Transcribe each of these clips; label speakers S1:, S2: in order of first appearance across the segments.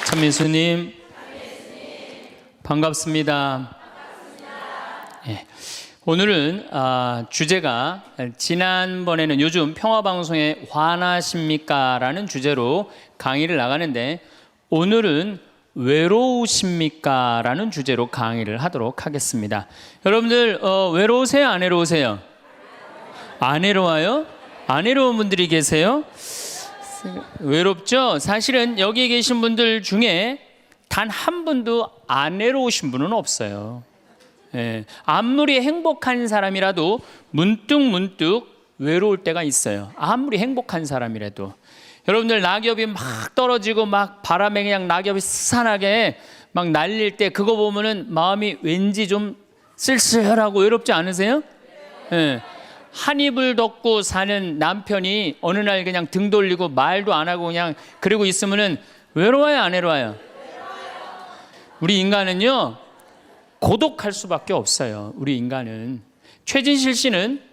S1: 천민수님, 반갑습니다. 예, 오늘은 주제가 지난번에는 요즘 평화방송에 화나십니까? 라는 주제로 강의를 나가는데 오늘은 외로우십니까? 라는 주제로 강의를 하도록 하겠습니다. 여러분들 외로우세요? 안 외로우세요? 안 외로워요? 안 외로운 분들이 계세요? 외롭죠? 사실은 여기 계신 분들 중에 단 한 분도 안 외로우신 분은 없어요. 예, 아무리 행복한 사람이라도 문득 외로울 때가 있어요. 아무리 행복한 사람이라도. 여러분들 낙엽이 막 떨어지고 막 바람에 그냥 낙엽이 스산하게 막 날릴 때 그거 보면은 마음이 왠지 좀 쓸쓸하고 외롭지 않으세요? 예. 한 이불 덮고 사는 남편이 어느 날 그냥 등 돌리고 말도 안 하고 그냥 그러고 있으면은 외로워요, 안 외로워요? 우리 인간은요 고독할 수밖에 없어요. 우리 인간은. 최진실 씨는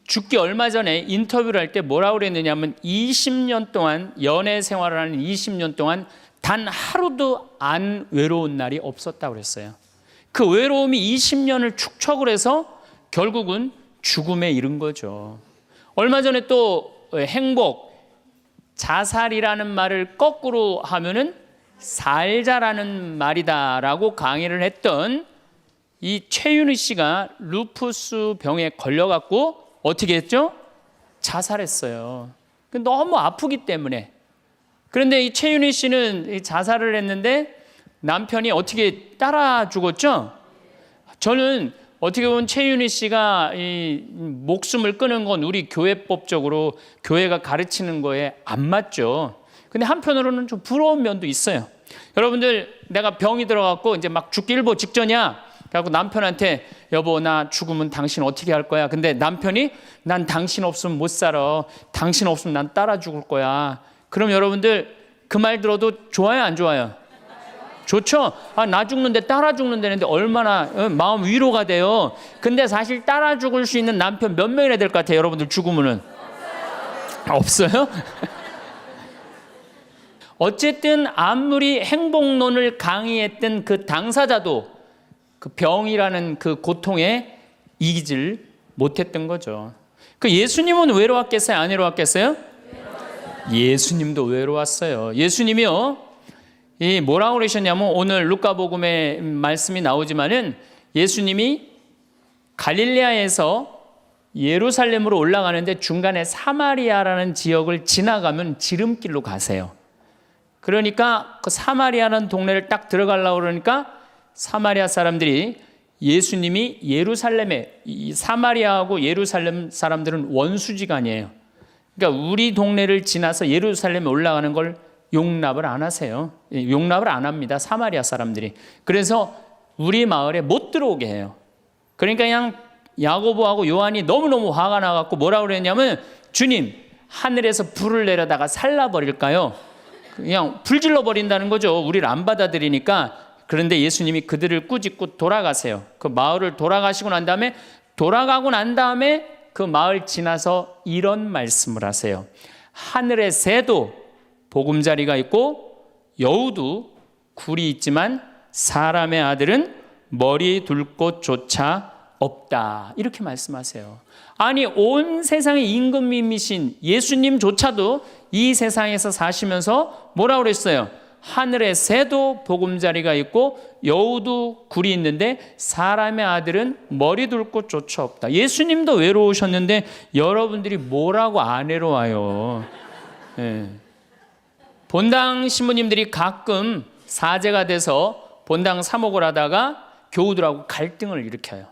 S1: 죽기 얼마 전에 인터뷰를 할 때 뭐라고 그랬느냐면 20년 동안 연애 생활을 하는 20년 동안 단 하루도 안 외로운 날이 없었다고 그랬어요. 그 외로움이 20년을 축적을 해서 결국은 죽음에 이른 거죠. 얼마 전에 또 행복, 자살이라는 말을 거꾸로 하면은 살자라는 말이다라고 강의를 했던 이 최윤희 씨가 루푸스 병에 걸려갖고 어떻게 했죠? 자살했어요. 너무 아프기 때문에. 그런데 이 최윤희 씨는 자살을 했는데 남편이 어떻게 따라 죽었죠? 저는 어떻게 보면 최윤희 씨가 이 목숨을 끊은 건 우리 교회법적으로 교회가 가르치는 거에 안 맞죠. 근데 한편으로는 좀 부러운 면도 있어요. 여러분들 내가 병이 들어갖고 이제 막 죽기 일보 직전이야. 그래갖고 남편한테 여보 나 죽으면 당신 어떻게 할 거야? 근데 남편이 난 당신 없으면 못 살아. 당신 없으면 난 따라 죽을 거야. 그럼 여러분들 그 말 들어도 좋아요, 안 좋아요? 좋죠? 나 죽는데 따라 죽는다는데 얼마나 마음 위로가 돼요. 근데 사실 따라 죽을 수 있는 남편 몇 명이나 될 것 같아요? 여러분들 죽으면은 없어요? 어쨌든 아무리 행복론을 강의했던 그 당사자도 그 병이라는 그 고통에 이기질 못했던 거죠. 그 예수님은 외로웠겠어요? 안 외로웠겠어요? 예수님도 외로웠어요. 예수님이요. 이 뭐라고 그러셨냐면 오늘 루카복음에 말씀이 나오지만은 예수님이 갈릴레아에서 예루살렘으로 올라가는데 중간에 사마리아라는 지역을 지나가면 지름길로 가세요. 그러니까 그 사마리아라는 동네를 딱 들어가려고 그러니까 사마리아 사람들이 예수님이 예루살렘에 이 사마리아하고 예루살렘 사람들은 원수지간이에요. 그러니까 우리 동네를 지나서 예루살렘에 올라가는 걸 용납을 안 하세요. 용납을 안 합니다. 사마리아 사람들이. 그래서 우리 마을에 못 들어오게 해요. 그러니까 그냥 야고보하고 요한이 너무너무 화가 나갖고 뭐라고 그랬냐면 주님 하늘에서 불을 내려다가 살라버릴까요? 그냥 불질러 버린다는 거죠. 우리를 안 받아들이니까. 그런데 예수님이 그들을 꾸짖고 돌아가세요. 그 마을을 돌아가시고 난 다음에 그 마을 지나서 이런 말씀을 하세요. 하늘의 새도 보금자리가 있고 여우도 굴이 있지만 사람의 아들은 머리 둘 곳조차 없다. 이렇게 말씀하세요. 아니 온 세상의 임금님이신 예수님조차도 이 세상에서 사시면서 뭐라고 그랬어요? 하늘의 새도 보금자리가 있고 여우도 굴이 있는데 사람의 아들은 머리 둘 곳조차 없다. 예수님도 외로우셨는데 여러분들이 뭐라고 안 외로워요? 예. 본당 신부님들이 가끔 사제가 돼서 본당 사목을 하다가 교우들하고 갈등을 일으켜요.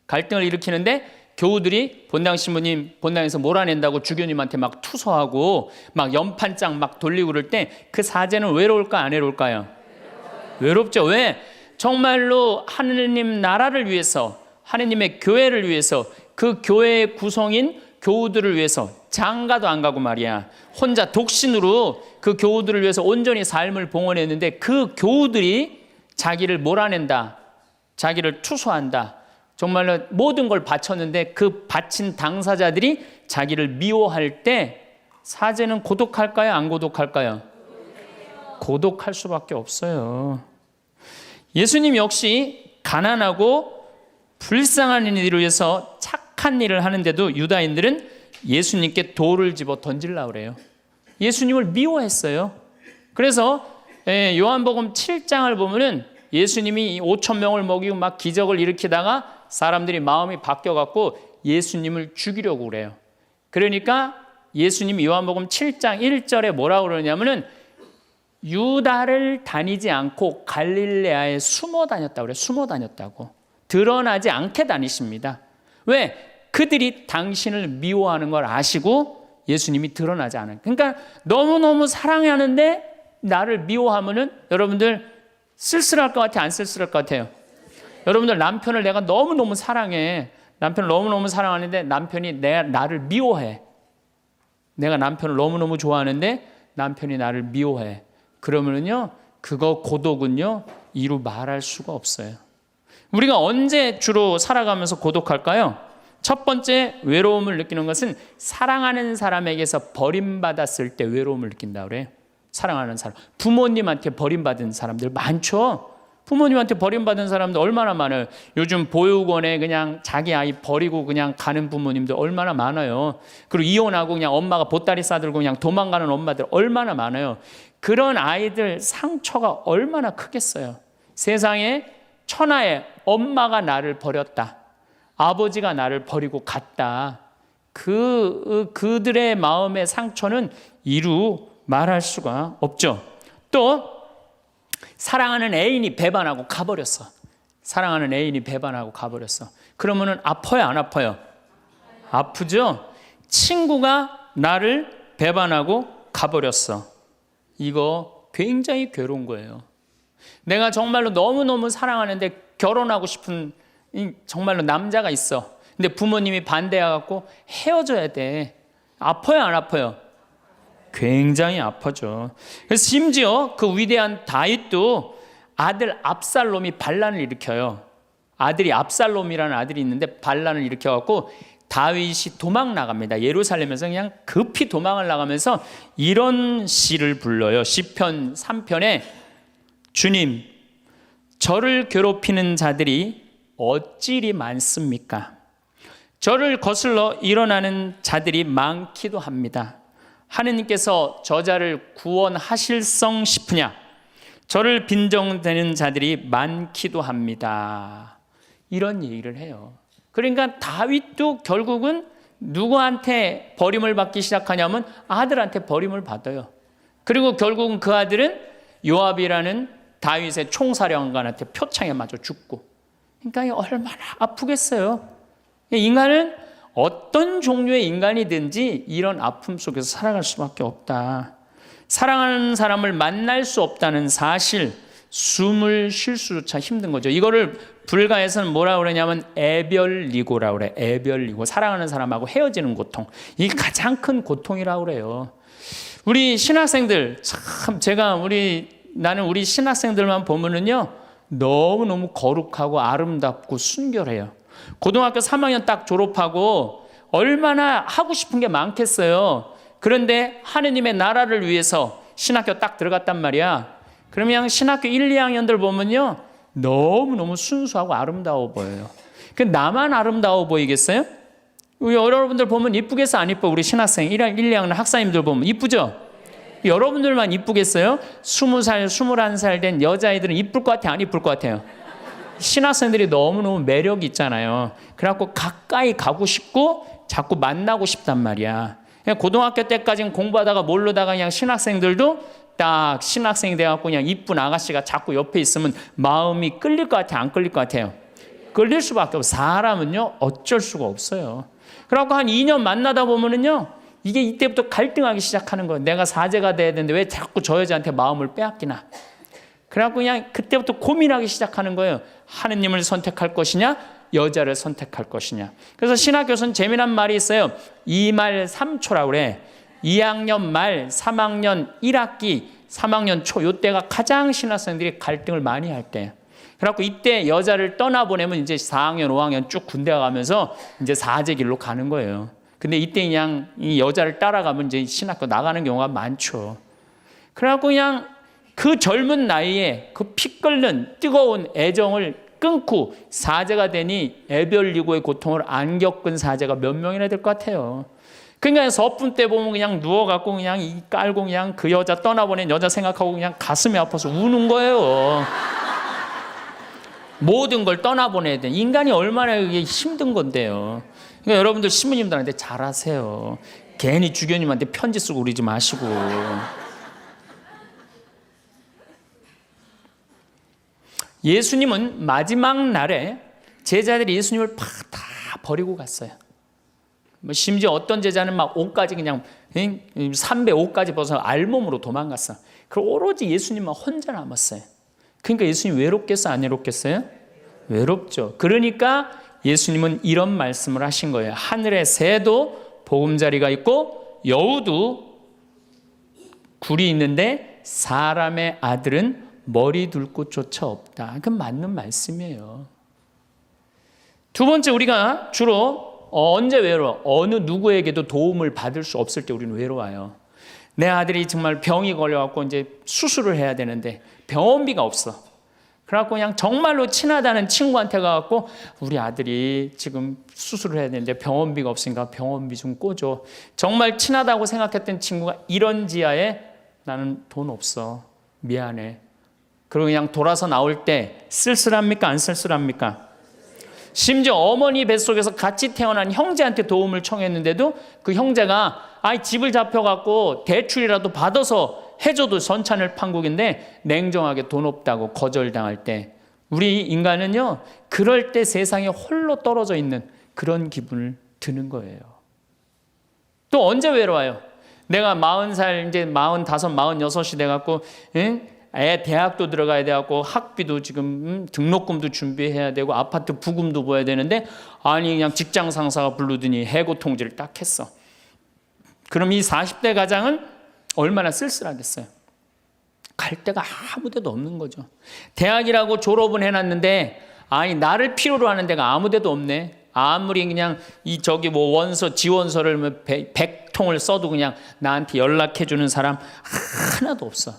S1: 갈등을 일으키는데 교우들이 본당 신부님 본당에서 몰아낸다고 주교님한테 막 투서하고 막 연판장 막 돌리고 그럴 때 그 사제는 외로울까 안 외로울까요? 외롭죠. 왜? 정말로 하느님 나라를 위해서 하느님의 교회를 위해서 그 교회의 구성인 교우들을 위해서 장가도 안 가고 말이야. 혼자 독신으로 그 교우들을 위해서 온전히 삶을 봉헌했는데 그 교우들이 자기를 몰아낸다. 자기를 투소한다. 정말로 모든 걸 바쳤는데 그 바친 당사자들이 자기를 미워할 때 사제는 고독할까요? 안 고독할까요? 고독할 수밖에 없어요. 예수님 역시 가난하고 불쌍한 이들을 위해서 착한 일을 하는데도 유다인들은 예수님께 돌을 집어 던지려고 그래요. 예수님을 미워했어요. 그래서 요한복음 7장을 보면은 예수님이 5천 명을 먹이고 막 기적을 일으키다가 사람들이 마음이 바뀌어갖고 예수님을 죽이려고 그래요. 그러니까 예수님이 요한복음 7장 1절에 뭐라고 그러냐면은 유다를 다니지 않고 갈릴레아에 숨어 다녔다고 그래요. 숨어 다녔다고. 드러나지 않게 다니십니다. 왜? 그들이 당신을 미워하는 걸 아시고 예수님이 드러나지 않아요. 그러니까 너무너무 사랑하는데 나를 미워하면은 여러분들 쓸쓸할 것 같아요? 안 쓸쓸할 것 같아요? 여러분들 남편을 내가 너무너무 사랑해. 남편을 너무너무 사랑하는데 남편이 나를 미워해. 내가 남편을 너무너무 좋아하는데 남편이 나를 미워해. 그러면은요, 그거 고독은요, 이루 말할 수가 없어요. 우리가 언제 주로 살아가면서 고독할까요? 첫 번째 외로움을 느끼는 것은 사랑하는 사람에게서 버림받았을 때 외로움을 느낀다 그래요. 사랑하는 사람. 부모님한테 버림받은 사람들 많죠. 부모님한테 버림받은 사람들 얼마나 많아요. 요즘 보육원에 그냥 자기 아이 버리고 그냥 가는 부모님들 얼마나 많아요. 그리고 이혼하고 그냥 엄마가 보따리 싸들고 그냥 도망가는 엄마들 얼마나 많아요. 그런 아이들 상처가 얼마나 크겠어요. 세상에 천하에 엄마가 나를 버렸다. 아버지가 나를 버리고 갔다. 그들의 마음의 상처는 이루 말할 수가 없죠. 또 사랑하는 애인이 배반하고 가버렸어. 사랑하는 애인이 배반하고 가버렸어. 그러면은 아파요, 안 아파요? 아프죠? 친구가 나를 배반하고 가버렸어. 이거 굉장히 괴로운 거예요. 내가 정말로 너무너무 사랑하는데 결혼하고 싶은 정말로 남자가 있어. 근데 부모님이 반대해갖고 헤어져야 돼. 아파요, 안 아파요? 굉장히 아파죠. 그래서 심지어 그 위대한 다윗도 아들 압살롬이 반란을 일으켜요. 아들이 압살롬이라는 아들이 있는데 반란을 일으켜갖고 다윗이 도망 나갑니다. 예루살렘에서 그냥 급히 도망을 나가면서 이런 시를 불러요. 시편 3편에 주님, 저를 괴롭히는 자들이 어찌리 많습니까? 저를 거슬러 일어나는 자들이 많기도 합니다. 하느님께서 저자를 구원하실성 싶으냐? 저를 빈정대는 자들이 많기도 합니다. 이런 얘기를 해요. 그러니까 다윗도 결국은 누구한테 버림을 받기 시작하냐면 아들한테 버림을 받아요. 그리고 결국은 그 아들은 요압이라는 다윗의 총사령관한테 표창에 맞아 죽고. 그러니까 얼마나 아프겠어요. 인간은 어떤 종류의 인간이든지 이런 아픔 속에서 살아갈 수밖에 없다. 사랑하는 사람을 만날 수 없다는 사실, 숨을 쉴 수조차 힘든 거죠. 이거를 불가에서는 뭐라고 그러냐면 애별리고라고 그래. 애별리고. 사랑하는 사람하고 헤어지는 고통. 이게 가장 큰 고통이라고 그래요. 우리 신학생들 참 나는 우리 신학생들만 보면은요 너무너무 거룩하고 아름답고 순결해요. 고등학교 3학년 딱 졸업하고 얼마나 하고 싶은 게 많겠어요. 그런데 하느님의 나라를 위해서 신학교 딱 들어갔단 말이야. 그러면 신학교 1, 2학년들 보면요 너무너무 순수하고 아름다워 보여요. 나만 아름다워 보이겠어요? 여러분들 보면 이쁘겠어, 안 이뻐? 우리 신학생 1, 2학년 학사님들 보면 이쁘죠? 여러분들만 이쁘겠어요? 20살, 21살 된 여자애들은 이쁠 것 같아요, 안 이쁠 것 같아요? 신학생들이 너무너무 매력이 있잖아요. 그래갖고 가까이 가고 싶고 자꾸 만나고 싶단 말이야. 고등학교 때까지는 공부하다가 모르다가 그냥 신학생들도 딱 신학생이 돼갖고 그냥 이쁜 아가씨가 자꾸 옆에 있으면 마음이 끌릴 것 같아요, 안 끌릴 것 같아요? 끌릴 수밖에 없어요. 사람은요 어쩔 수가 없어요. 그래갖고 한 2년 만나다 보면은요 이게 이때부터 갈등하기 시작하는 거예요. 내가 사제가 돼야 되는데 왜 자꾸 저 여자한테 마음을 빼앗기나. 그래갖고 그냥 그때부터 고민하기 시작하는 거예요. 하느님을 선택할 것이냐 여자를 선택할 것이냐. 그래서 신학교에서는 재미난 말이 있어요. 2말 3초라고 그래. 2학년 말 3학년 1학기 3학년 초 이때가 가장 신학생들이 갈등을 많이 할 때예요. 그래갖고 이때 여자를 떠나보내면 이제 4학년 5학년 쭉 군대 가면서 이제 사제 길로 가는 거예요. 근데 이때 그냥 이 여자를 따라가면 이제 신학교 나가는 경우가 많죠. 그래갖고 그냥 그 젊은 나이에 그 피 끓는 뜨거운 애정을 끊고 사제가 되니 애별리고의 고통을 안 겪은 사제가 몇 명이나 될 것 같아요. 그러니까 서푼 때 보면 그냥 누워갖고 그냥 이 깔고 그냥 그 여자 떠나보낸 여자 생각하고 그냥 가슴이 아파서 우는 거예요. 모든 걸 떠나보내야 돼. 인간이 얼마나 그게 힘든 건데요. 그러니까 여러분들 신부님들한테 잘하세요. 괜히 주교님한테 편지 쓰고 그러지 마시고. 예수님은 마지막 날에 제자들이 예수님을 다 버리고 갔어요. 심지어 어떤 제자는 막 옷까지 그냥 삼배 옷까지 벗어 알몸으로 도망갔어. 그리고 오로지 예수님만 혼자 남았어요. 그러니까 예수님 외롭겠어요? 안 외롭겠어요? 외롭죠. 그러니까 예수님은 이런 말씀을 하신 거예요. 하늘에 새도 보금자리가 있고 여우도 굴이 있는데 사람의 아들은 머리 둘 곳조차 없다. 그건 맞는 말씀이에요. 두 번째, 우리가 주로 언제 외로워? 어느 누구에게도 도움을 받을 수 없을 때 우리는 외로워요. 내 아들이 정말 병이 걸려갖고 이제 수술을 해야 되는데 병원비가 없어. 그래갖고 그냥 정말로 친하다는 친구한테 가갖고 우리 아들이 지금 수술을 해야 되는데 병원비가 없으니까 병원비 좀 꿔줘. 정말 친하다고 생각했던 친구가 이런 지하에 나는 돈 없어. 미안해. 그리고 그냥 돌아서 나올 때 쓸쓸합니까? 안 쓸쓸합니까? 심지어 어머니 뱃속에서 같이 태어난 형제한테 도움을 청했는데도 그 형제가 집을 잡혀갖고 대출이라도 받아서 해줘도 선찬을 판국인데 냉정하게 돈 없다고 거절당할 때 우리 인간은요, 그럴 때 세상에 홀로 떨어져 있는 그런 기분을 드는 거예요. 또 언제 외로워요? 내가 40살, 이제 45, 46이 돼갖고 애 대학도 들어가야 돼갖고 학비도 지금 등록금도 준비해야 되고 아파트 부금도 보야 되는데 그냥 직장 상사가 부르더니 해고 통지를 딱 했어. 그럼 이 40대 가장은 얼마나 쓸쓸하겠어요. 갈 데가 아무 데도 없는 거죠. 대학이라고 졸업은 해놨는데 나를 필요로 하는 데가 아무 데도 없네. 아무리 그냥 원서 지원서를 100통을 써도 그냥 나한테 연락해 주는 사람 하나도 없어.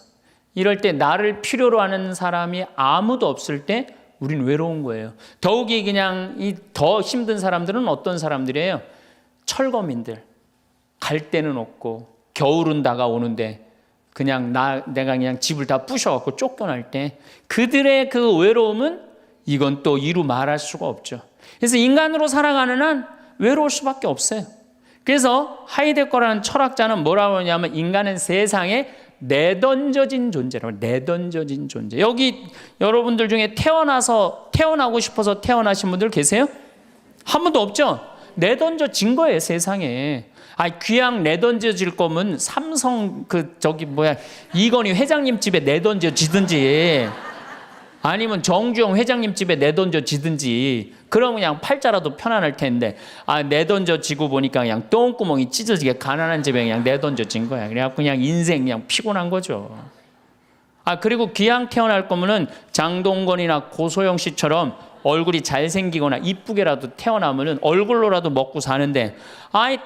S1: 이럴 때 나를 필요로 하는 사람이 아무도 없을 때 우린 외로운 거예요. 더욱이 그냥 더 힘든 사람들은 어떤 사람들이에요? 철거민들. 갈 데는 없고 겨울은 다가오는데 그냥 내가 그냥 집을 다 부셔갖고 쫓겨날 때 그들의 그 외로움은 이건 또 이루 말할 수가 없죠. 그래서 인간으로 살아가는 한 외로울 수밖에 없어요. 그래서 하이데거라는 철학자는 뭐라고 하냐면 인간은 세상에 내던져진 존재라고. 내던져진 존재. 여기 여러분들 중에 태어나고 싶어서 태어나신 분들 계세요? 한 분도 없죠? 내던져진 거예요, 세상에. 귀양 내던져질 거면 삼성 이건희 회장님 집에 내던져지든지 아니면 정주영 회장님 집에 내던져지든지 그러면 그냥 팔자라도 편안할 텐데 내던져지고 보니까 그냥 똥구멍이 찢어지게 가난한 집에 그냥 내던져진 거야. 그래갖고 그냥 인생 그냥 피곤한 거죠. 그리고 귀양 태어날 거면은 장동건이나 고소영 씨처럼 얼굴이 잘생기거나 이쁘게라도 태어나면은 얼굴로라도 먹고 사는데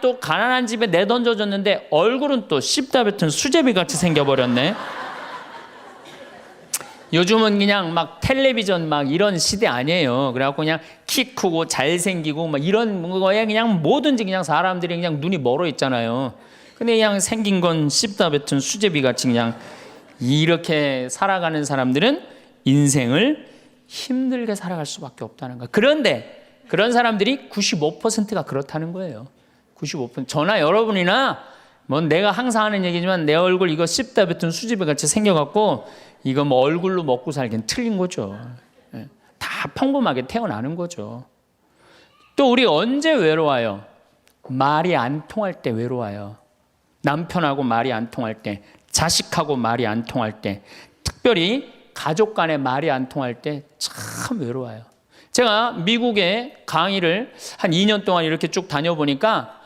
S1: 또 가난한 집에 내던져졌는데 얼굴은 또 씹다 뱉은 수제비 같이 생겨버렸네. 요즘은 그냥 막 텔레비전 막 이런 시대 아니에요. 그래갖고 그냥 키 크고 잘생기고 막 이런 거에 그냥 뭐든지 그냥 사람들이 그냥 눈이 멀어 있잖아요. 근데 그냥 생긴 건 씹다 뱉은 수제비 같이 그냥 이렇게 살아가는 사람들은 인생을 힘들게 살아갈 수밖에 없다는 거예요. 그런데 그런 사람들이 95%가 그렇다는 거예요. 95%. 저나 여러분이나 내가 항상 하는 얘기지만 내 얼굴 이거 씹다 뱉은 수제비 같이 생겨갖고 이거 얼굴로 먹고 살기엔 틀린 거죠. 다 평범하게 태어나는 거죠. 또 우리 언제 외로워요? 말이 안 통할 때 외로워요. 남편하고 말이 안 통할 때, 자식하고 말이 안 통할 때, 특별히 가족 간에 말이 안 통할 때 참 외로워요. 제가 미국에 강의를 한 2년 동안 이렇게 쭉 다녀보니까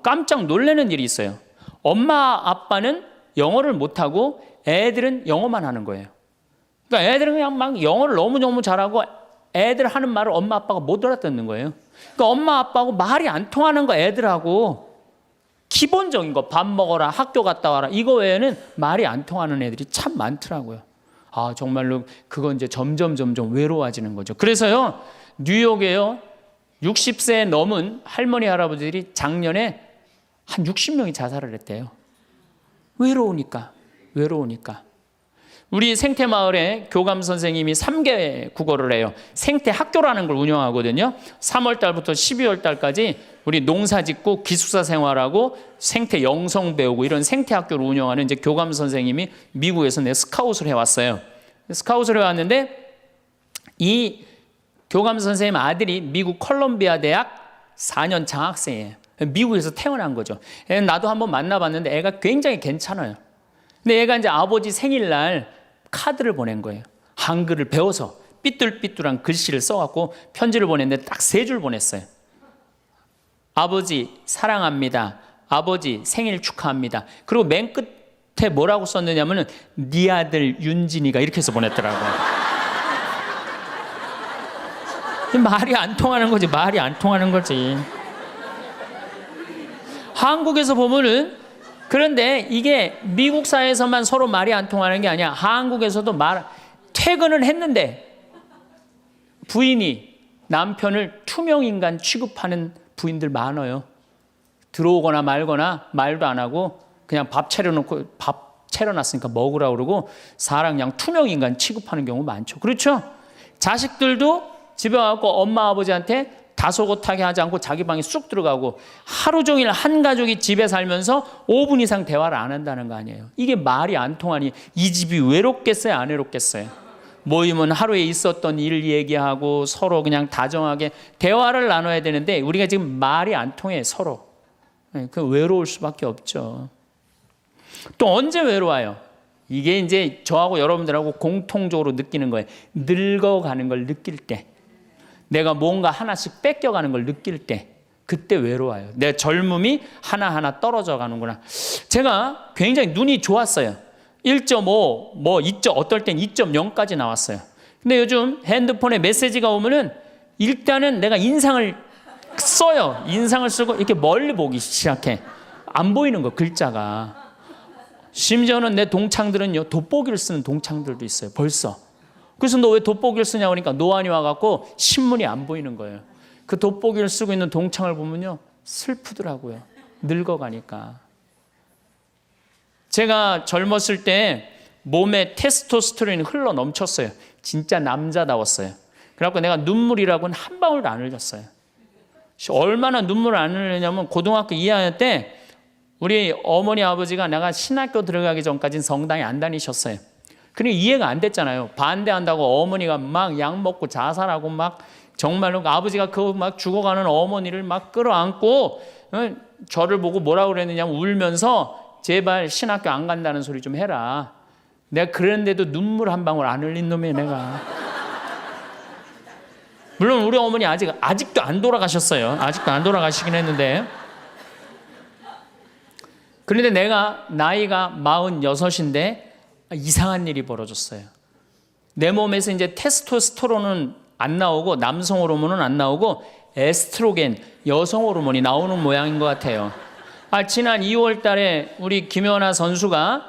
S1: 깜짝 놀라는 일이 있어요. 엄마 아빠는 영어를 못하고 애들은 영어만 하는 거예요. 그러니까 애들은 그냥 막 영어를 너무너무 잘하고 애들 하는 말을 엄마 아빠가 못 알아듣는 거예요. 그러니까 엄마 아빠하고 말이 안 통하는 거 애들하고. 기본적인 거 밥 먹어라, 학교 갔다 와라, 이거 외에는 말이 안 통하는 애들이 참 많더라고요. 아, 정말로 그건 이제 점점 외로워지는 거죠. 그래서요, 뉴욕에요, 60세 넘은 할머니 할아버지들이 작년에 한 60명이 자살을 했대요. 외로우니까. 우리 생태마을에 교감 선생님이 3개 국어를 해요. 생태학교라는 걸 운영하거든요. 3월 달부터 12월 달까지 우리 농사 짓고 기숙사 생활하고 생태 영성 배우고 이런 생태학교를 운영하는 이제 교감 선생님이 미국에서 스카웃을 해왔어요. 스카웃을 해왔는데 이 교감 선생님 아들이 미국 컬럼비아 대학 4년 장학생이에요. 미국에서 태어난 거죠. 나도 한번 만나봤는데 애가 굉장히 괜찮아요. 근데 얘가 이제 아버지 생일날 카드를 보낸 거예요. 한글을 배워서 삐뚤삐뚤한 글씨를 써갖고 편지를 보냈는데 딱 3줄 보냈어요. 아버지 사랑합니다. 아버지 생일 축하합니다. 그리고 맨 끝에 뭐라고 썼느냐면은 네 아들 윤진이가 이렇게 해서 보냈더라고요. 말이 안 통하는 거지. 말이 안 통하는 거지. 한국에서 보면은, 그런데 이게 미국 사회에서만 서로 말이 안 통하는 게 아니야. 한국에서도 퇴근을 했는데 부인이 남편을 투명인간 취급하는 부인들 많아요. 들어오거나 말거나 말도 안 하고 그냥 밥 차려놨으니까 먹으라고 그러고 사람 그냥 투명인간 취급하는 경우 많죠. 그렇죠? 자식들도 집에 와서 엄마 아버지한테 다소곳하게 하지 않고 자기 방에 쑥 들어가고 하루 종일 한 가족이 집에 살면서 5분 이상 대화를 안 한다는 거 아니에요. 이게 말이 안 통하니 이 집이 외롭겠어요, 안 외롭겠어요? 모이면 하루에 있었던 일 얘기하고 서로 그냥 다정하게 대화를 나눠야 되는데 우리가 지금 말이 안 통해, 서로. 그 외로울 수밖에 없죠. 또 언제 외로워요? 이게 이제 저하고 여러분들하고 공통적으로 느끼는 거예요. 늙어가는 걸 느낄 때, 내가 뭔가 하나씩 뺏겨가는 걸 느낄 때, 그때 외로워요. 내 젊음이 하나하나 떨어져 가는구나. 제가 굉장히 눈이 좋았어요. 1.5, 어떨 땐 2.0까지 나왔어요. 근데 요즘 핸드폰에 메시지가 오면은 일단은 내가 인상을 써요. 인상을 쓰고 이렇게 멀리 보기 시작해. 안 보이는 거, 글자가. 심지어는 내 동창들은요, 돋보기를 쓰는 동창들도 있어요, 벌써. 그래서 너 왜 돋보기를 쓰냐고 하니까 노안이 와갖고 신문이 안 보이는 거예요. 그 돋보기를 쓰고 있는 동창을 보면요, 슬프더라고요. 늙어가니까. 제가 젊었을 때 몸에 테스토스테론이 흘러 넘쳤어요. 진짜 남자다웠어요. 그래갖고 내가 눈물이라고는 한 방울도 안 흘렸어요. 얼마나 눈물을 안 흘리냐면 고등학교 2학년 때 우리 어머니 아버지가 내가 신학교 들어가기 전까지는 성당에 안 다니셨어요. 그러니까 이해가 안 됐잖아요. 반대한다고 어머니가 막 약 먹고 자살하고 막 정말로 아버지가 그 막 죽어가는 어머니를 막 끌어안고 저를 보고 뭐라고 그랬느냐면 울면서 제발 신학교 안 간다는 소리 좀 해라. 내가 그랬는데도 눈물 한 방울 안 흘린 놈이에요, 내가. 물론 우리 어머니 아직도 안 돌아가셨어요. 아직도 안 돌아가시긴 했는데. 그런데 내가 나이가 46인데 이상한 일이 벌어졌어요. 내 몸에서 이제 테스토스테론은 안 나오고 남성 호르몬은 안 나오고 에스트로겐, 여성 호르몬이 나오는 모양인 것 같아요. 지난 2월 달에 우리 김연아 선수가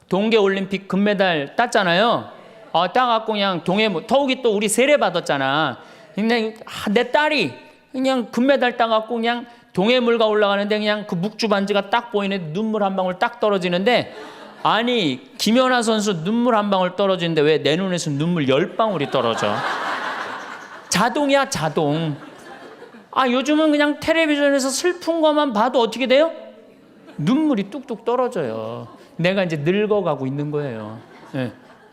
S1: 동계올림픽 금메달 땄잖아요. 따갖고 그냥 더욱이 또 우리 세례 받았잖아. 근데 내 딸이 그냥 금메달 따갖고 그냥 동해물가 올라가는데 그냥 그 묵주 반지가 딱 보이는데 눈물 한 방울 딱 떨어지는데, 아니 김연아 선수 눈물 한 방울 떨어지는데 왜 내 눈에서 눈물 10방울이 떨어져? 자동이야, 자동. 요즘은 그냥 텔레비전에서 슬픈 것만 봐도 어떻게 돼요? 눈물이 뚝뚝 떨어져요. 내가 이제 늙어가고 있는 거예요.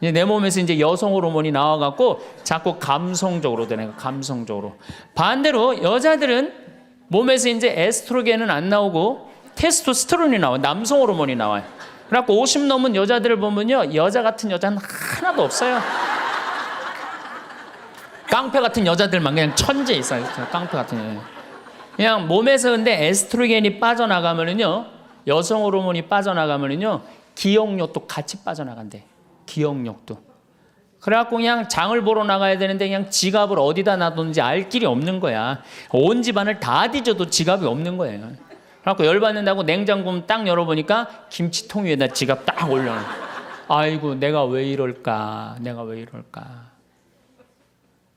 S1: 내 몸에서 이제 여성 호르몬이 나와갖고 자꾸 감성적으로 되는 거예요. 감성적으로. 반대로 여자들은 몸에서 이제 에스트로겐은 안 나오고 테스토스테론이 나와요. 남성 호르몬이 나와요. 그래갖고 50 넘은 여자들을 보면요, 여자 같은 여자는 하나도 없어요. 깡패 같은 여자들만 그냥 천재 있어요. 깡패 같은 여자. 그냥 몸에서 근데 에스트로겐이 빠져나가면은요, 여성 호르몬이 빠져나가면은요, 기억력도 같이 빠져나간대. 기억력도. 그래갖고 그냥 장을 보러 나가야 되는데 그냥 지갑을 어디다 놔뒀는지 알 길이 없는 거야. 온 집안을 다 뒤져도 지갑이 없는 거예요. 그래갖고 열받는다고 냉장고 딱 열어보니까 김치통 위에다 지갑 딱 올려놔. 아이고 내가 왜 이럴까.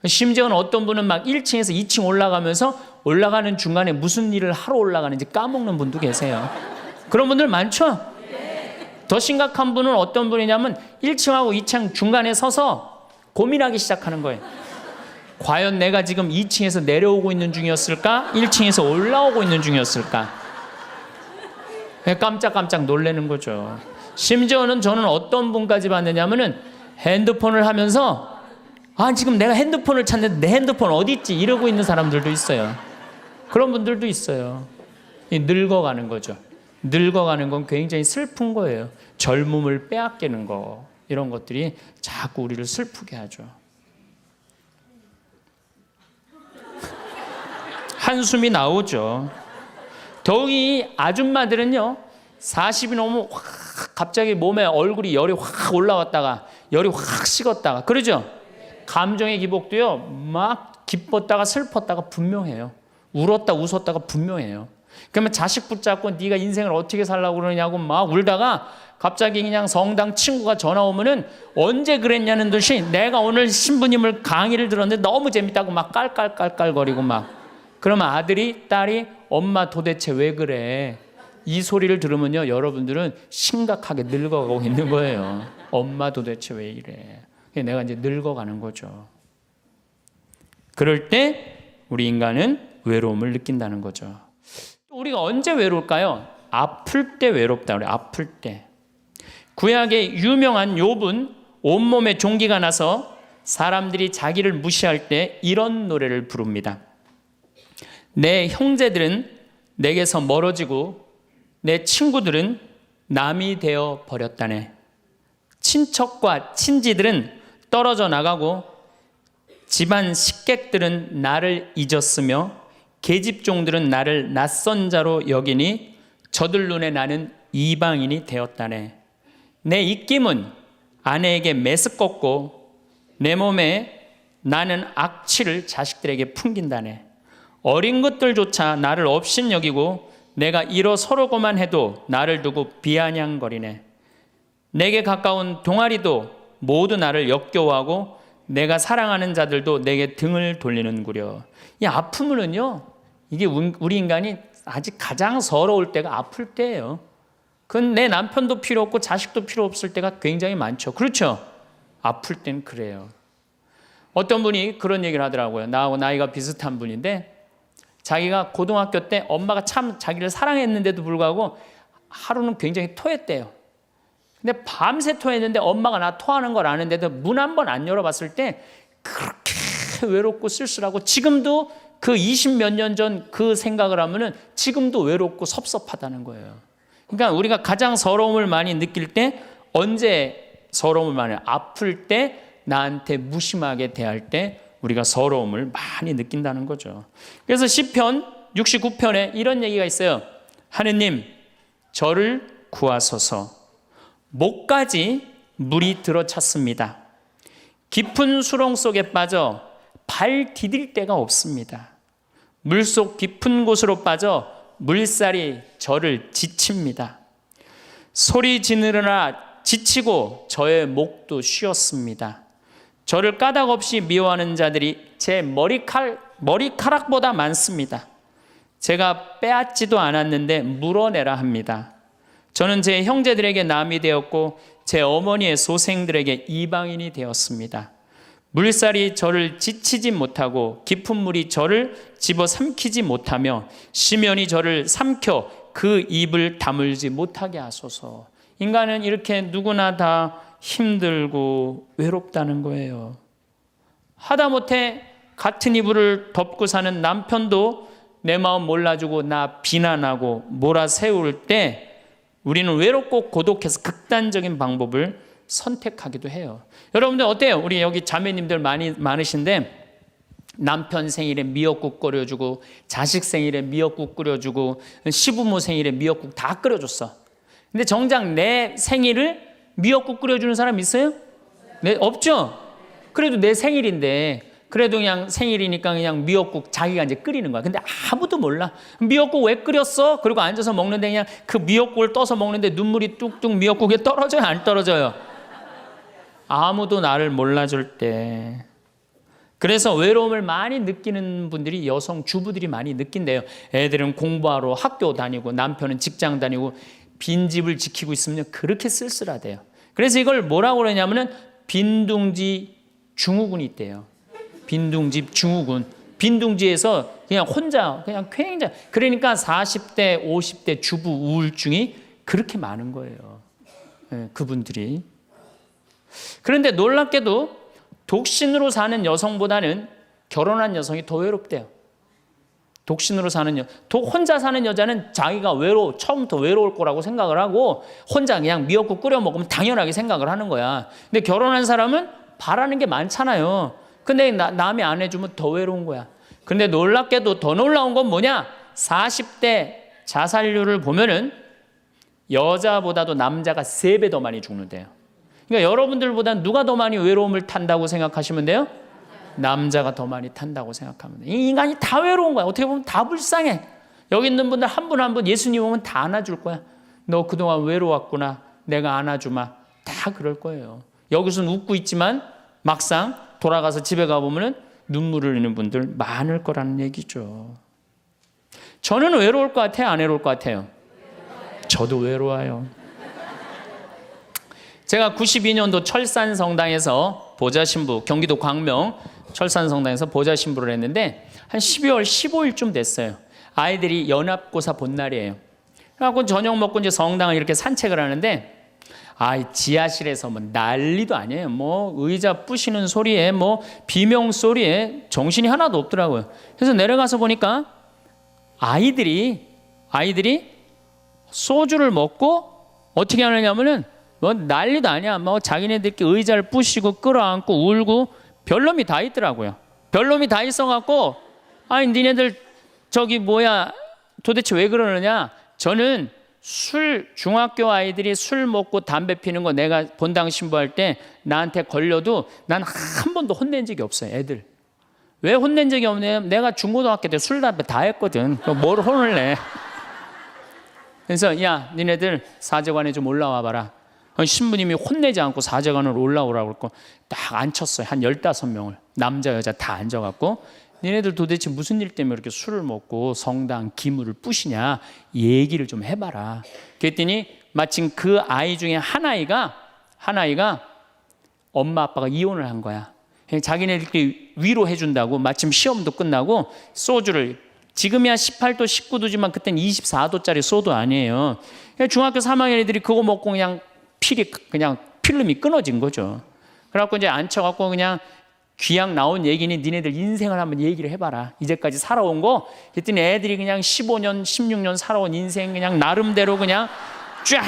S1: 심지어는 어떤 분은 막 1층에서 2층 올라가면서 올라가는 중간에 무슨 일을 하러 올라가는지 까먹는 분도 계세요. 그런 분들 많죠? 더 심각한 분은 어떤 분이냐면 1층하고 2층 중간에 서서 고민하기 시작하는 거예요. 과연 내가 지금 2층에서 내려오고 있는 중이었을까? 1층에서 올라오고 있는 중이었을까? 깜짝깜짝 놀라는 거죠. 심지어는 저는 어떤 분까지 봤느냐면은 핸드폰을 하면서 지금 내가 핸드폰을 찾는데 내 핸드폰 어디 있지? 이러고 있는 사람들도 있어요. 그런 분들도 있어요. 늙어가는 거죠. 늙어가는 건 굉장히 슬픈 거예요. 젊음을 빼앗기는 거, 이런 것들이 자꾸 우리를 슬프게 하죠. 한숨이 나오죠. 더욱이 아줌마들은요, 40이 넘으면 확 갑자기 몸에 얼굴이 열이 확 올라왔다가 열이 확 식었다가 그러죠. 감정의 기복도요, 막 기뻤다가 슬펐다가 분명해요. 울었다 웃었다가 분명해요. 그러면 자식 붙잡고 네가 인생을 어떻게 살라고 그러냐고 막 울다가 갑자기 그냥 성당 친구가 전화 오면은 언제 그랬냐는 듯이 내가 오늘 신부님을 강의를 들었는데 너무 재밌다고 막 깔깔깔깔거리고 막. 그러면 아들이 딸이 엄마 도대체 왜 그래? 이 소리를 들으면요, 여러분들은 심각하게 늙어가고 있는 거예요. 엄마 도대체 왜 이래? 내가 이제 늙어가는 거죠. 그럴 때 우리 인간은 외로움을 느낀다는 거죠. 우리가 언제 외로울까요? 아플 때 외롭다 그래요. 아플 때. 구약의 유명한 욥은 온몸에 종기가 나서 사람들이 자기를 무시할 때 이런 노래를 부릅니다. 내 형제들은 내게서 멀어지고 내 친구들은 남이 되어 버렸다네. 친척과 친지들은 떨어져 나가고 집안 식객들은 나를 잊었으며 계집종들은 나를 낯선 자로 여기니 저들 눈에 나는 이방인이 되었다네. 내 입김은 아내에게 메스껍고 내 몸에 나는 악취를 자식들에게 풍긴다네. 어린 것들조차 나를 업신여기고 내가 일어서려고만 해도 나를 두고 비아냥거리네. 내게 가까운 동아리도 모두 나를 역겨워하고 내가 사랑하는 자들도 내게 등을 돌리는구려. 이 아픔은요, 이게 우리 인간이 아직 가장 서러울 때가 아플 때예요. 그건 내 남편도 필요 없고 자식도 필요 없을 때가 굉장히 많죠. 그렇죠? 아플 땐 그래요. 어떤 분이 그런 얘기를 하더라고요. 나하고 나이가 비슷한 분인데 자기가 고등학교 때 엄마가 참 자기를 사랑했는데도 불구하고 하루는 굉장히 토했대요. 근데 밤새 토했는데 엄마가 나 토하는 걸 아는데도 문 한 번 안 열어봤을 때 그렇게 외롭고 쓸쓸하고 지금도 그 20몇 년 전 그 생각을 하면은 지금도 외롭고 섭섭하다는 거예요. 그러니까 우리가 가장 서러움을 많이 느낄 때 언제 서러움을 많이 아플 때 나한테 무심하게 대할 때 우리가 서러움을 많이 느낀다는 거죠. 그래서 시편 69편에 이런 얘기가 있어요. 하느님 저를 구하소서. 목까지 물이 들어찼습니다. 깊은 수렁 속에 빠져 발 디딜 데가 없습니다. 물속 깊은 곳으로 빠져 물살이 저를 지칩니다. 소리 지르느라 지치고 저의 목도 쉬었습니다. 저를 까닭 없이 미워하는 자들이 제 머리카락보다 많습니다. 제가 빼앗지도 않았는데 물어내라 합니다. 저는 제 형제들에게 남이 되었고 제 어머니의 소생들에게 이방인이 되었습니다. 물살이 저를 지치지 못하고 깊은 물이 저를 집어삼키지 못하며 심연이 저를 삼켜 그 입을 다물지 못하게 하소서. 인간은 이렇게 누구나 다 힘들고 외롭다는 거예요. 하다못해 같은 이불을 덮고 사는 남편도 내 마음 몰라주고 나 비난하고 몰아세울 때 우리는 외롭고 고독해서 극단적인 방법을 선택하기도 해요. 여러분들 어때요? 우리 여기 자매님들 많으신데 남편 생일에 미역국 끓여주고 자식 생일에 미역국 끓여주고 시부모 생일에 미역국 다 끓여줬어. 근데 정작 내 생일을 미역국 끓여주는 사람 있어요? 네, 없죠? 그래도 내 생일인데 그래도 그냥 생일이니까 그냥 미역국 자기가 이제 끓이는 거야. 근데 아무도 몰라. 미역국 왜 끓였어? 그리고 앉아서 먹는데 그냥 그 미역국을 떠서 먹는데 눈물이 뚝뚝 미역국에 떨어져요? 안 떨어져요? 아무도 나를 몰라줄 때. 그래서 외로움을 많이 느끼는 분들이 여성 주부들이 많이 느낀대요. 애들은 공부하러 학교 다니고 남편은 직장 다니고 빈집을 지키고 있으면 그렇게 쓸쓸하대요. 그래서 이걸 뭐라고 그러냐면은 빈둥지 증후군이 있대요. 빈둥지 증후군. 빈둥지에서 그냥 혼자 그냥 굉장히, 그러니까 40대 50대 주부 우울증이 그렇게 많은 거예요. 그분들이. 그런데 놀랍게도 독신으로 사는 여성보다는 결혼한 여성이 더 외롭대요. 독신으로 사는 혼자 사는 여자는 자기가 처음부터 외로울 거라고 생각을 하고 혼자 그냥 미역국 끓여 먹으면 당연하게 생각을 하는 거야. 근데 결혼한 사람은 바라는 게 많잖아요. 근데 남이 안 해주면 더 외로운 거야. 근데 놀랍게도 더 놀라운 건 뭐냐? 40대 자살률을 보면은 여자보다도 남자가 3배 더 많이 죽는데요. 그러니까 여러분들보다 누가 더 많이 외로움을 탄다고 생각하시면 돼요? 남자가 더 많이 탄다고 생각하면 돼요. 이 인간이 다 외로운 거야. 어떻게 보면 다 불쌍해. 여기 있는 분들 한 분 한 분 예수님 오면 다 안아줄 거야. 너 그동안 외로웠구나. 내가 안아주마. 다 그럴 거예요. 여기서는 웃고 있지만 막상 돌아가서 집에 가보면 눈물을 흘리는 분들 많을 거라는 얘기죠. 저는 외로울 것 같아요? 안 외로울 것 같아요? 저도 외로워요. 제가 92년도 철산성당에서 보좌신부, 경기도 광명 철산성당에서 보좌신부를 했는데 한 12월 15일쯤 됐어요. 아이들이 연합고사 본 날이에요. 그래갖고 저녁 먹고 이제 성당을 이렇게 산책을 하는데 지하실에서 뭐 난리도 아니에요. 뭐 의자 부시는 소리에 뭐 비명 소리에 정신이 하나도 없더라고요. 그래서 내려가서 보니까 아이들이 소주를 먹고 어떻게 하느냐면은 뭐 난리도 아니야. 뭐 자기네들끼리 의자를 부시고 끌어안고 울고 별놈이 다 있더라고요. 별놈이 다 있어갖고 니네들 도대체 왜 그러느냐? 저는 중학교 아이들이 술 먹고 담배 피는 거 내가 본당 신부할 때 나한테 걸려도 난 한 번도 혼낸 적이 없어요. 애들. 왜 혼낸 적이 없냐면 내가 중고등학교 때 술 담배 다 했거든. 뭘 혼을 내. 그래서 니네들 사제관에 좀 올라와 봐라. 신부님이 혼내지 않고 사제관으로 올라오라고 그랬고 딱 앉혔어요. 한 15명을 남자 여자 다 앉아갖고 니네들 도대체 무슨 일 때문에 이렇게 술을 먹고 성당 기물을 부시냐 얘기를 좀 해봐라. 그랬더니 마침 그 아이 중에 한 아이가 엄마 아빠가 이혼을 한 거야. 자기네들끼리 위로해 준다고 마침 시험도 끝나고 소주를, 지금이야 18도 19도지만 그땐 24도짜리 소도 아니에요. 중학교 3학년 애들이 그거 먹고 그냥 필름이 끊어진 거죠. 그래갖고 이제 앉혀갖고 그냥 귀양 나온 얘기니 니네들 인생을 한번 얘기를 해봐라. 이제까지 살아온 거. 그랬더니 애들이 그냥 15년, 16년 살아온 인생 그냥 나름대로 그냥 쫙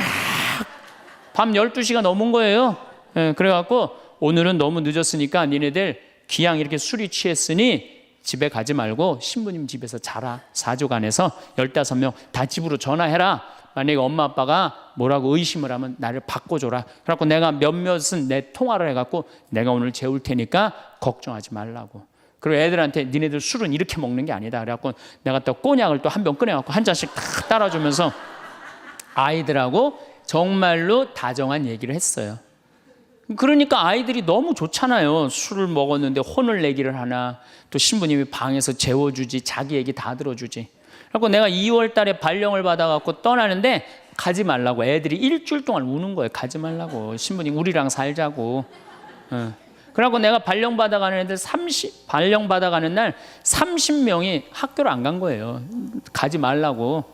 S1: 밤 12시가 넘은 거예요. 그래갖고 오늘은 너무 늦었으니까 니네들 귀양 이렇게 술이 취했으니 집에 가지 말고 신부님 집에서 자라. 사조관에서 15명 다 집으로 전화해라. 만약에 엄마 아빠가 뭐라고 의심을 하면 나를 바꿔줘라. 그래갖고 내가 몇몇은 내 통화를 해갖고 내가 오늘 재울 테니까 걱정하지 말라고. 그리고 애들한테 니네들 술은 이렇게 먹는 게 아니다. 그래갖고 내가 또 꼬냑을 또 한 병 꺼내갖고 한 잔씩 딱 따라주면서 아이들하고 정말로 다정한 얘기를 했어요. 그러니까 아이들이 너무 좋잖아요. 술을 먹었는데 혼을 내기를 하나, 또 신부님이 방에서 재워주지, 자기 얘기 다 들어주지. 그래서 내가 2월 달에 발령을 받아갖고 떠나는데 가지 말라고. 애들이 일주일 동안 우는 거예요. 가지 말라고. 신부님 우리랑 살자고. 그래갖고 내가 발령 받아가는 애들 발령 받아가는 날 30명이 학교를 안 간 거예요. 가지 말라고.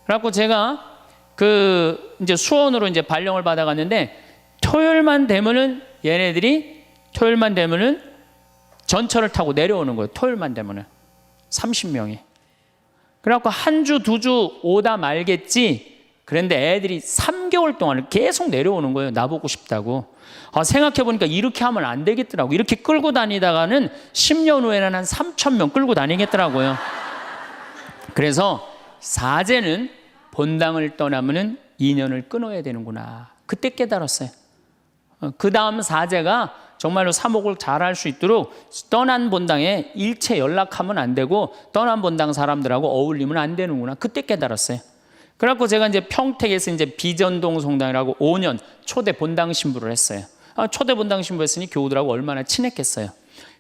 S1: 그래갖고 제가 이제 수원으로 이제 발령을 받아갔는데 토요일만 되면은 전철을 타고 내려오는 거예요. 토요일만 되면은 30명이. 그래갖고 한 주, 2주 오다 말겠지. 그런데 애들이 3개월 동안 계속 내려오는 거예요. 나보고 싶다고. 생각해보니까 이렇게 하면 안 되겠더라고. 이렇게 끌고 다니다가는 10년 후에는 한 3,000명 끌고 다니겠더라고요. 그래서 사제는 본당을 떠나면은 인연을 끊어야 되는구나. 그때 깨달았어요. 그 다음 사제가 정말로 사목을 잘할 수 있도록 떠난 본당에 일체 연락하면 안 되고 떠난 본당 사람들하고 어울리면 안 되는구나. 그때 깨달았어요. 그래갖고 제가 이제 평택에서 이제 비전동 성당이라고 5년 초대 본당 신부를 했어요. 초대 본당 신부 했으니 교우들하고 얼마나 친했겠어요.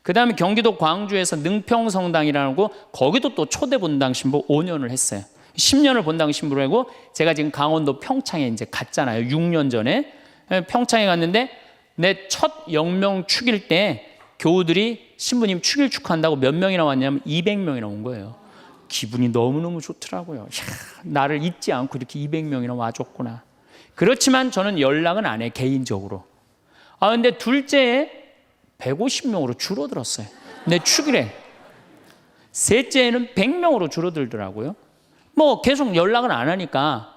S1: 그 다음에 경기도 광주에서 능평 성당이라고 거기도 또 초대 본당 신부 5년을 했어요. 10년을 본당 신부로 하고 제가 지금 강원도 평창에 이제 갔잖아요. 6년 전에 평창에 갔는데 내 첫 영명 축일 때 교우들이 신부님 축일 축하한다고 몇 명이나 왔냐면 200명이나 온 거예요. 기분이 너무너무 좋더라고요. 이야, 나를 잊지 않고 이렇게 200명이나 와줬구나. 그렇지만 저는 연락은 안 해, 개인적으로. 근데 둘째에 150명으로 줄어들었어요. 내 축일에. 셋째에는 100명으로 줄어들더라고요. 뭐 계속 연락은 안 하니까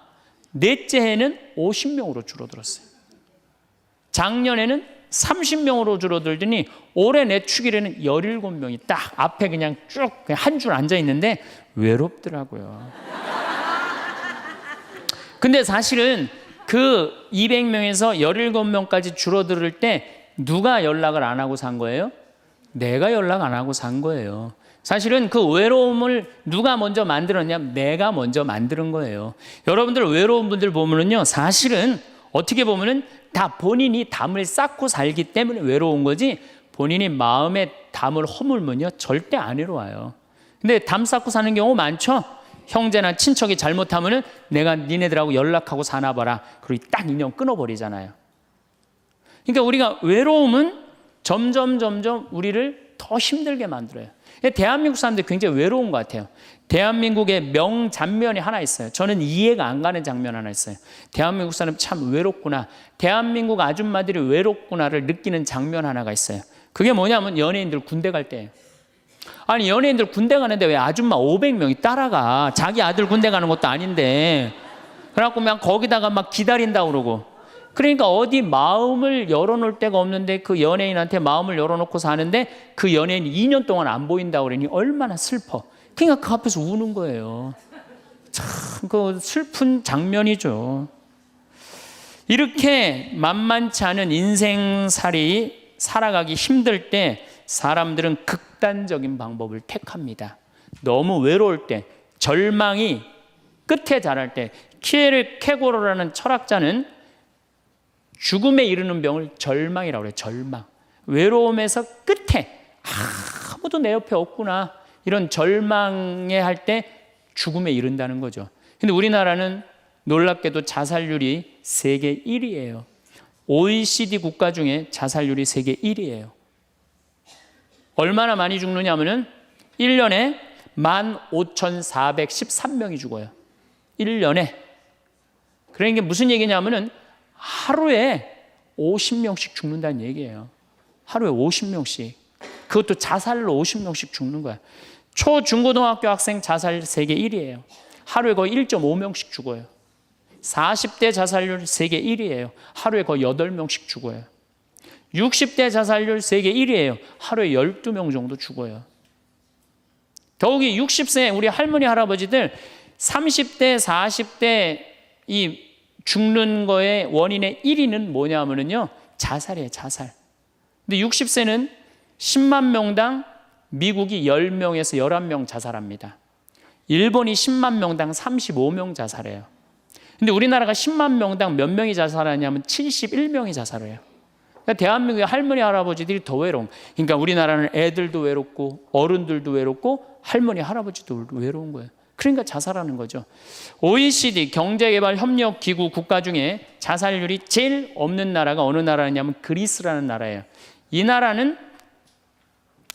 S1: 넷째에는 50명으로 줄어들었어요. 작년에는 30명으로 줄어들더니 올해 내 축일에는 17명이 딱 앞에 그냥 쭉 한 줄 앉아 있는데 외롭더라고요. 근데 사실은 그 200명에서 17명까지 줄어들 때 누가 연락을 안 하고 산 거예요? 내가 연락 안 하고 산 거예요. 사실은 그 외로움을 누가 먼저 만들었냐면 내가 먼저 만드는 거예요. 여러분들 외로운 분들 보면은요, 사실은 어떻게 보면은 다 본인이 담을 쌓고 살기 때문에 외로운 거지, 본인이 마음에 담을 허물면요 절대 안 외로워요. 근데 담 쌓고 사는 경우 많죠. 형제나 친척이 잘못하면은 내가 니네들하고 연락하고 사나 봐라. 그리고 딱 인연 끊어버리잖아요. 그러니까 우리가 외로움은 점점 우리를 더 힘들게 만들어요. 대한민국 사람들 굉장히 외로운 것 같아요. 대한민국의 명장면이 하나 있어요. 저는 이해가 안 가는 장면 하나 있어요. 대한민국 사람 참 외롭구나, 대한민국 아줌마들이 외롭구나를 느끼는 장면 하나가 있어요. 그게 뭐냐면 연예인들 군대 갈 때예요. 아니, 연예인들 군대 가는데 왜 아줌마 500명이 따라가? 자기 아들 군대 가는 것도 아닌데. 그래갖고 그냥 거기다가 막 기다린다고 그러고. 그러니까 어디 마음을 열어놓을 데가 없는데 그 연예인한테 마음을 열어놓고 사는데 그 연예인이 2년 동안 안 보인다고 그러니 얼마나 슬퍼. 그러니까 그 앞에서 우는 거예요. 참 그 슬픈 장면이죠. 이렇게 만만치 않은 인생살이 살아가기 힘들 때 사람들은 극단적인 방법을 택합니다. 너무 외로울 때, 절망이 끝에 달할 때, 키에르케고르라는 철학자는 죽음에 이르는 병을 절망이라고 그래요. 절망. 외로움에서 끝에 아무도 내 옆에 없구나, 이런 절망에 할 때 죽음에 이른다는 거죠. 근데 우리나라는 놀랍게도 자살률이 세계 1위예요. OECD 국가 중에 자살률이 세계 1위예요. 얼마나 많이 죽느냐 하면은 1년에 15,413명이 죽어요. 1년에. 그러니까 무슨 얘기냐면은 하루에 50명씩 죽는다는 얘기예요. 하루에 50명씩. 그것도 자살로 50명씩 죽는 거야. 초, 중고등학교 학생 자살 세계 1위예요. 하루에 거의 1.5명씩 죽어요. 40대 자살률 세계 1위예요. 하루에 거의 8명씩 죽어요. 60대 자살률 세계 1위예요. 하루에 12명 정도 죽어요. 더욱이 60세 우리 할머니 할아버지들 30대 40대 이 죽는 거의 원인의 1위는 뭐냐면요, 자살이에요. 자살. 근데 60세는 10만 명당 미국이 10명에서 11명 자살합니다. 일본이 10만 명당 35명 자살해요. 근데 우리나라가 10만 명당 몇 명이 자살하냐면 71명이 자살해요. 그러니까 대한민국의 할머니 할아버지들이 더 외로운. 그러니까 우리나라는 애들도 외롭고 어른들도 외롭고 할머니 할아버지도 외로운 거예요. 그러니까 자살하는 거죠. OECD 경제개발협력기구 국가 중에 자살률이 제일 없는 나라가 어느 나라냐면 그리스라는 나라예요. 이 나라는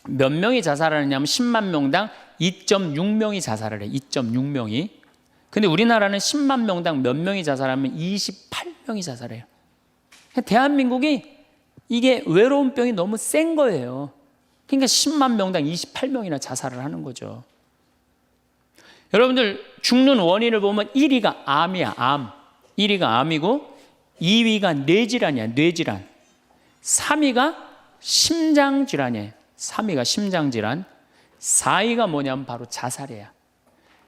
S1: 몇 명이 자살하느냐면 10만 명당 2.6명이 자살을 해요. 2.6명이. 근데 우리나라는 10만 명당 몇 명이 자살하면 28명이 자살해요. 대한민국이 이게 외로운 병이 너무 센 거예요. 그러니까 10만 명당 28명이나 자살을 하는 거죠. 여러분들 죽는 원인을 보면 1위가 암이야, 암. 1위가 암이고 2위가 뇌질환이야, 뇌질환. 3위가 심장질환이에요. 3위가 심장질환. 4위가 뭐냐면 바로 자살이에요.